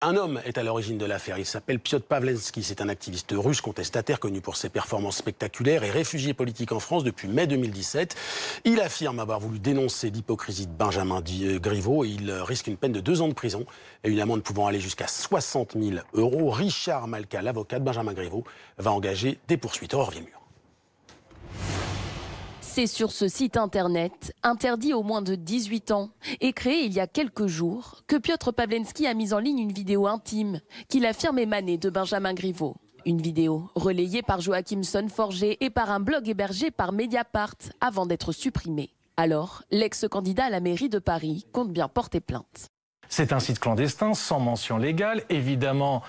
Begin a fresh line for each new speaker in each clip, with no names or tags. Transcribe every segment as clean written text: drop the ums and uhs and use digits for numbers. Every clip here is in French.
Un homme est à l'origine de l'affaire. Il s'appelle Piotr Pawlenski. C'est un activiste russe contestataire connu pour ses performances spectaculaires et réfugié politique en France depuis mai 2017. Il affirme avoir voulu dénoncer l'hypocrisie de Benjamin Griveaux et il risque une peine de 2 ans de prison et une amende pouvant aller jusqu'à 60 000 €. Richard Malka, l'avocat de Benjamin Griveaux, va engager des poursuites. Aurore Viemur.
C'est sur ce site internet, interdit aux moins de 18 ans et créé il y a quelques jours, que Piotr Pawlenski a mis en ligne une vidéo intime qu'il affirme émaner de Benjamin Griveaux. Une vidéo relayée par Joachimson Forger et par un blog hébergé par Mediapart avant d'être supprimée. Alors, l'ex-candidat à la mairie de Paris compte bien porter plainte.
C'est un site clandestin, sans mention légale, évidemment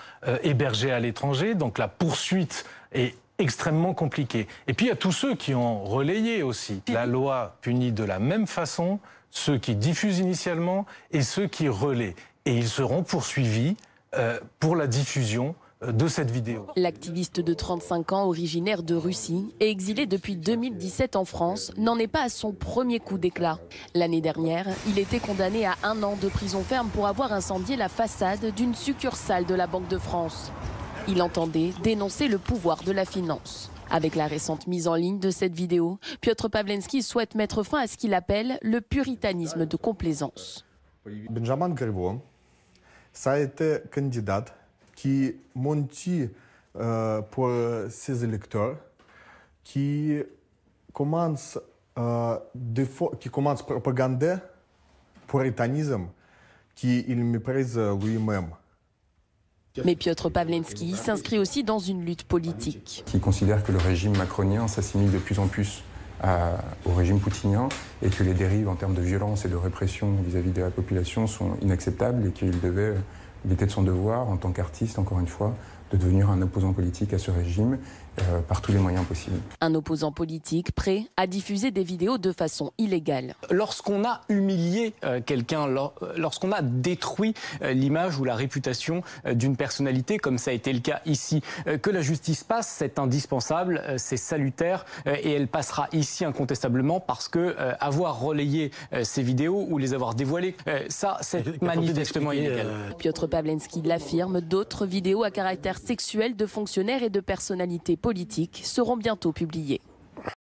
hébergé à l'étranger, donc la poursuite est extrêmement compliquée. Et puis il y a tous ceux qui ont relayé aussi. La loi punit de la même façon ceux qui diffusent initialement et ceux qui relaient. Et ils seront poursuivis pour la diffusion de cette vidéo.
L'activiste de 35 ans, originaire de Russie, et exilé depuis 2017 en France, n'en est pas à son premier coup d'éclat. L'année dernière, il était condamné à 1 an de prison ferme pour avoir incendié la façade d'une succursale de la Banque de France. Il entendait dénoncer le pouvoir de la finance. Avec la récente mise en ligne de cette vidéo, Piotr Pawlenski souhaite mettre fin à ce qu'il appelle le puritanisme de complaisance.
Benjamin Griveaux, ça a été candidat qui mentit pour ses électeurs, qui commence à propagander puritanisme, qu'il méprise lui-même.
Mais Piotr Pawlenski s'inscrit aussi dans une lutte politique.
Qui considère que le régime macronien s'assimile de plus en plus au régime poutinien et que les dérives en termes de violence et de répression vis-à-vis de la population sont inacceptables et qu'il était de son devoir, en tant qu'artiste, encore une fois, de devenir un opposant politique à ce régime par tous les moyens possibles.
Un opposant politique prêt à diffuser des vidéos de façon illégale.
Lorsqu'on a humilié quelqu'un, lorsqu'on a détruit l'image ou la réputation d'une personnalité, comme ça a été le cas ici, que la justice passe, c'est indispensable, c'est salutaire et elle passera ici incontestablement parce que avoir relayé ces vidéos ou les avoir dévoilées, ça c'est manifestement illégal.
Piotr Pawlenski l'affirme, d'autres vidéos à caractère sexuel de fonctionnaires et de personnalités politiques seront bientôt publiées.